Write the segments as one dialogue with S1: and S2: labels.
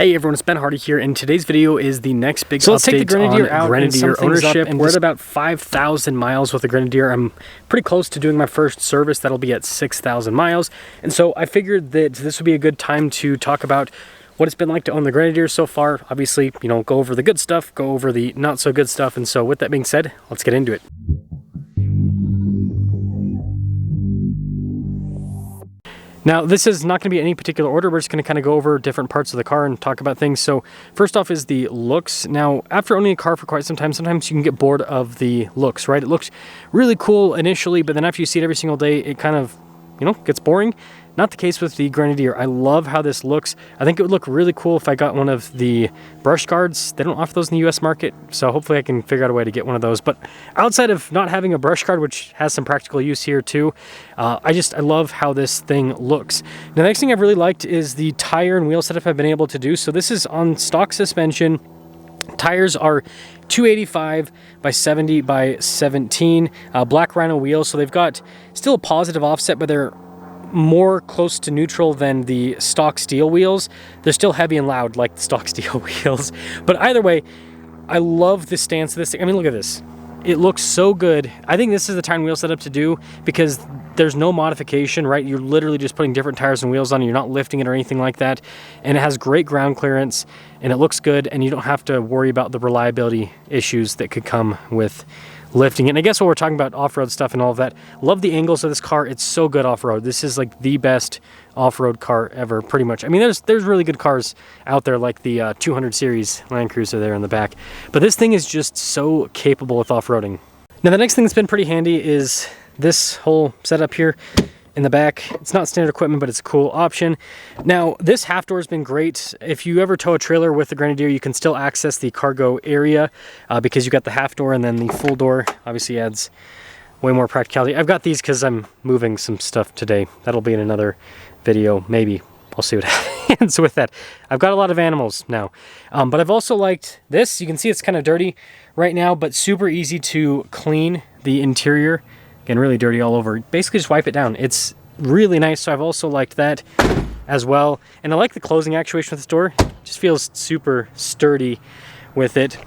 S1: Hey everyone, it's Ben Hardy here, and today's video is the next big
S2: let's take the Grenadier out
S1: Grenadier
S2: and
S1: ownership. We're at about 5,000 miles with the Grenadier. I'm pretty close to doing my first service. That'll be at 6,000 miles. And so I figured that this would be a good time to talk about what it's been like to own the Grenadier so far. Obviously, you know, go over the good stuff, go over the not so good stuff. And so with that being said, let's get into it. Now, this is not going to be any particular order. We're just going to kind of go over different parts of the car and talk about things. So first off is the looks. Now, after owning a car for quite some time, sometimes you can get bored of the looks, right? It looks really cool initially, but then after you see it every single day, it kind of, you know, gets boring. Not the case with the Grenadier. I love how this looks. I think it would look really cool if I got one of the brush guards. They don't offer those in the US market, so hopefully I can figure out a way to get one of those. But outside of not having a brush guard, which has some practical use here too, I love how this thing looks. Now, the next thing I've really liked is the tire and wheel setup I've been able to do. So this is on stock suspension. Tires are 285 by 70 by 17, black Rhino wheels. So they've got still a positive offset, but they're more close to neutral than the stock steel wheels. They're still heavy and loud like the stock steel wheels. But either way, I love the stance of this thing. I mean, look at this. It looks so good. I think this is the tire and wheel setup to do because there's no modification, right? You're literally just putting different tires and wheels on. You're not lifting it or anything like that. And it has great ground clearance and it looks good, and you don't have to worry about the reliability issues that could come with lifting it. And I guess while we're talking about off-road stuff and all of that, love the angles of this car. It's so good off-road. This is like the best off-road car ever, pretty much. I mean, there's really good cars out there like the 200 series Land Cruiser there in the back, but this thing is just so capable with off-roading. Now, the next thing that's been pretty handy is this whole setup here in the back. It's not standard equipment, but it's a cool option. Now, this half door has been great. If you ever tow a trailer with the Grenadier, you can still access the cargo area because you got the half door, and then the full door obviously adds way more practicality. I've got these because I'm moving some stuff today. That'll be in another video, maybe. I'll see what happens with that. I've got a lot of animals now, but I've also liked this. You can see it's kind of dirty right now, but super easy to clean the interior. Again, really dirty all over. Basically just wipe it down. It's really nice, so I've also liked that as well. And I like the closing actuation with this door. It just feels super sturdy with it.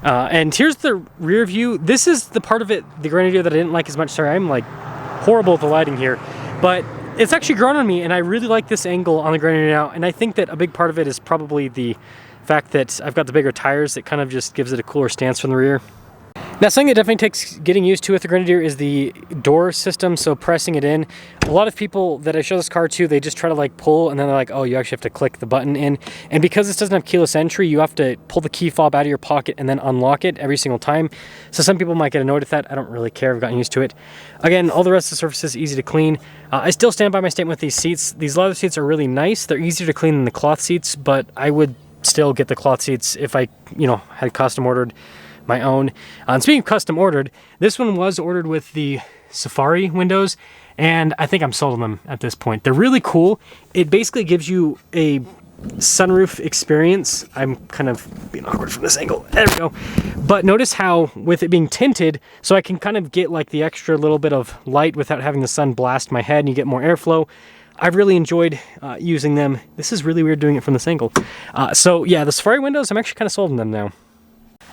S1: And here's the rear view. This is the part of it, the Grenadier, that I didn't like as much. Sorry, I'm like horrible with the lighting here. But it's actually grown on me, and I really like this angle on the Grenadier now. And I think that a big part of it is probably the fact that I've got the bigger tires that kind of just gives it a cooler stance from the rear. Now, something that definitely takes getting used to with the Grenadier is the door system, so pressing it in. A lot of people that I show this car to, they just try to like pull, and then they're like, oh, you actually have to click the button in. And because this doesn't have keyless entry, you have to pull the key fob out of your pocket and then unlock it every single time. So some people might get annoyed with that. I don't really care. I've gotten used to it. Again, all the rest of the surface is easy to clean. I still stand by my statement with these seats. These leather seats are really nice. They're easier to clean than the cloth seats, but I would still get the cloth seats if I, you know, had custom ordered my own. And speaking of custom ordered, this one was ordered with the Safari windows, and I think I'm sold on them at this point. They're really cool. It basically gives you a sunroof experience. I'm kind of being awkward from this angle. There we go. But notice how with it being tinted, so I can kind of get like the extra little bit of light without having the sun blast my head, and you get more airflow. I've really enjoyed using them. This is really weird doing it from this angle. So yeah, the Safari windows, I'm actually kind of sold on them now.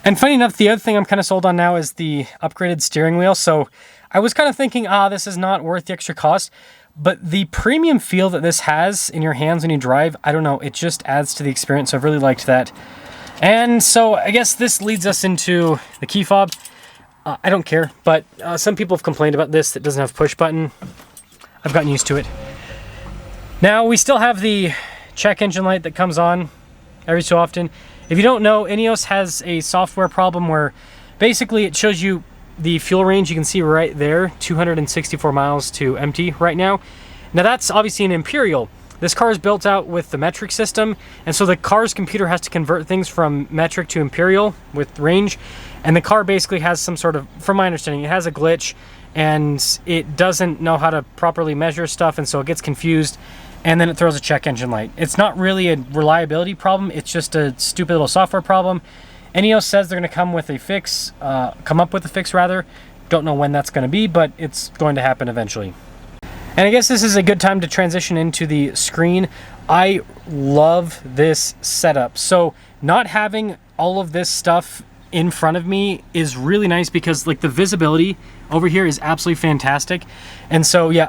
S1: And funny enough, the other thing I'm kind of sold on now is the upgraded steering wheel. So I was kind of thinking, this is not worth the extra cost. But the premium feel that this has in your hands when you drive, I don't know, it just adds to the experience. So I've really liked that. And so I guess this leads us into the key fob. I don't care, but some people have complained about this that doesn't have push button. I've gotten used to it. Now we still have the check engine light that comes on every so often. If you don't know, Ineos has a software problem where basically it shows you the fuel range. You can see right there, 264 miles to empty right now. Now that's obviously an Imperial. This car is built out with the metric system, and so the car's computer has to convert things from metric to Imperial with range. And the car basically has some sort of, from my understanding, it has a glitch and it doesn't know how to properly measure stuff, and so it gets confused. And then it throws a check engine light. It's not really a reliability problem. It's just a stupid little software problem. Ineos says they're going to come up with a fix rather. Don't know when that's going to be, but it's going to happen eventually. And I guess this is a good time to transition into the screen. I love this setup. So not having all of this stuff in front of me is really nice because like the visibility over here is absolutely fantastic. And so yeah,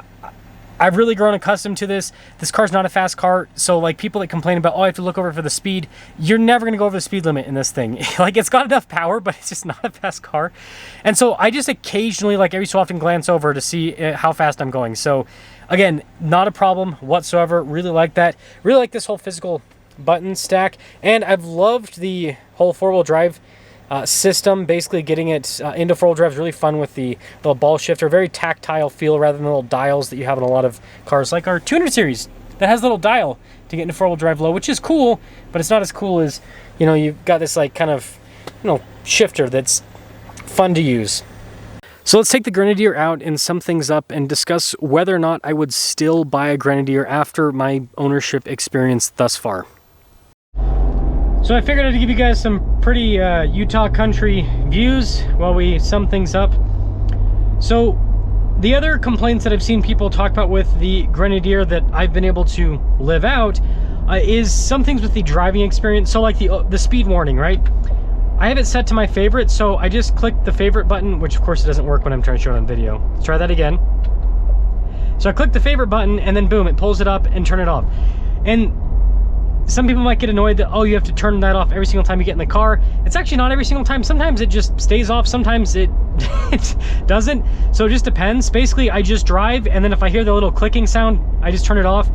S1: I've really grown accustomed to this. This car's not a fast car, so like people that complain about, oh, I have to look over for the speed, you're never gonna go over the speed limit in this thing. Like it's got enough power, but it's just not a fast car. And so I just occasionally, like every so often, glance over to see how fast I'm going. So again, not a problem whatsoever. Really like that. Really like this whole physical button stack. And I've loved the whole four-wheel drive system. Basically getting it into four-wheel drive is really fun with the little ball shifter. Very tactile feel rather than the little dials that you have in a lot of cars, like our 200 series that has a little dial to get into four-wheel drive low, which is cool, but it's not as cool as, you know, you've got this like kind of, you know, shifter that's fun to use. So let's take the Grenadier out and sum things up and discuss whether or not I would still buy a Grenadier after my ownership experience thus far. So I figured I'd give you guys some pretty Utah country views while we sum things up. So the other complaints that I've seen people talk about with the Grenadier that I've been able to live out is some things with the driving experience. So like the speed warning, right? I have it set to my favorite, so I just click the favorite button, which of course it doesn't work when I'm trying to show it on video. Let's try that again. So I click the favorite button and then boom, it pulls it up and turn it off. And some people might get annoyed that, oh, you have to turn that off every single time you get in the car. It's actually not every single time. Sometimes it just stays off. Sometimes it doesn't. So it just depends. Basically, I just drive, and then if I hear the little clicking sound, I just turn it off.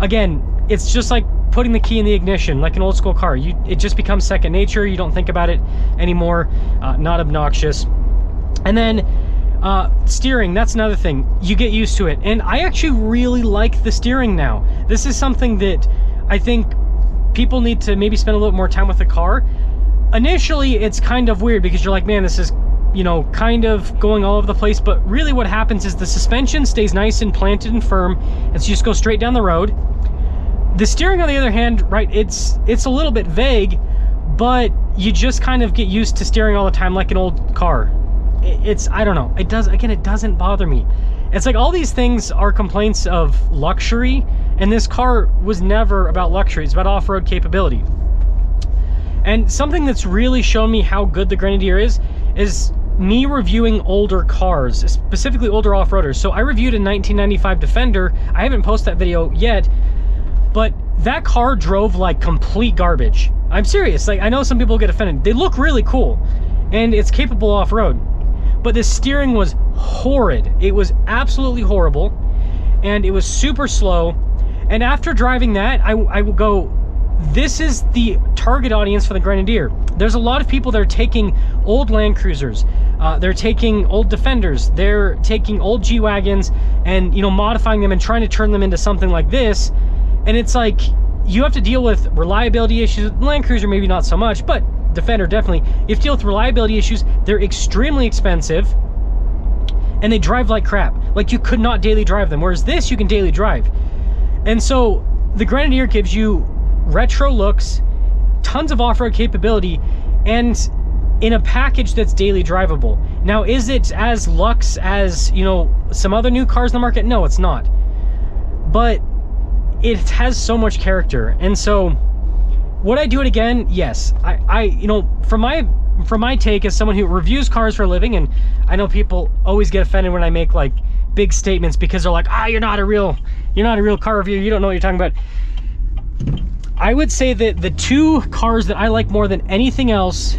S1: Again, it's just like putting the key in the ignition, like an old school car. It just becomes second nature. You don't think about it anymore. Not obnoxious. And then steering, that's another thing. You get used to it. And I actually really like the steering now. This is something that I think people need to maybe spend a little more time with the car. Initially, it's kind of weird because you're like, man, this is, you know, kind of going all over the place. But really what happens is the suspension stays nice and planted and firm. And so you just go straight down the road. The steering, on the other hand, right, it's a little bit vague, but you just kind of get used to steering all the time like an old car. I don't know. It doesn't bother me. It's like all these things are complaints of luxury, and this car was never about luxury. It's about off-road capability. And something that's really shown me how good the Grenadier is me reviewing older cars, specifically older off-roaders. So I reviewed a 1995 Defender. I haven't posted that video yet, but that car drove like complete garbage. I'm serious. Like, I know some people get offended. They look really cool, and it's capable off-road. But the steering was horrid. It was absolutely horrible, and it was super slow. And after driving that, I will go, this is the target audience for the Grenadier. There's a lot of people that are taking old Land Cruisers, they're taking old Defenders, they're taking old G-Wagons and, you know, modifying them and trying to turn them into something like this. And it's like, you have to deal with reliability issues. Land Cruiser maybe not so much, but Defender definitely. You have to deal with reliability issues. They're extremely expensive, and they drive like crap. Like, you could not daily drive them, whereas this you can daily drive. And so the Grenadier gives you retro looks, tons of off-road capability, and in a package that's daily drivable. Now, is it as luxe as, you know, some other new cars in the market? No, it's not. But it has so much character. And so would I do it again? Yes. I you know, from my take as someone who reviews cars for a living, and I know people always get offended when I make like big statements because they're like, you're not a real car reviewer, you don't know what you're talking about. I would say that the two cars that I like more than anything else,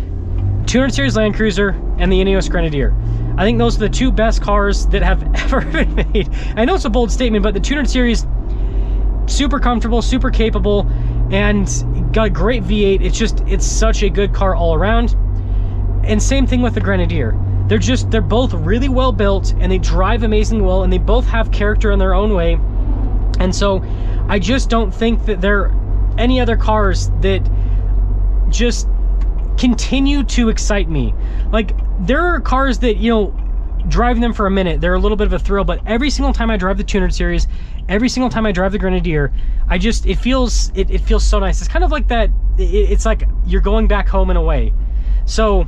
S1: 200 series Land Cruiser and the Ineos Grenadier. I think those are the two best cars that have ever been made. I know it's a bold statement, but the 200 series, super comfortable, super capable, and got a great V8. It's such a good car all around. And same thing with the Grenadier. They're both really well built, and they drive amazingly well, and they both have character in their own way. And so I just don't think that there are any other cars that just continue to excite me. Like, there are cars that, you know, driving them for a minute, they're a little bit of a thrill, but every single time I drive the 200 series, every single time I drive the Grenadier, it feels so nice. It's kind of like that, it's like you're going back home in a way. So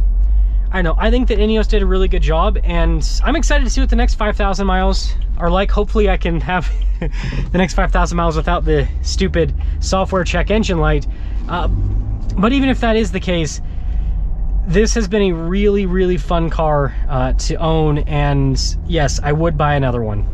S1: I know, I think that Ineos did a really good job, and I'm excited to see what the next 5,000 miles are like. Hopefully I can have the next 5,000 miles without the stupid software check engine light. But even if that is the case, this has been a really, really fun car to own, and yes, I would buy another one.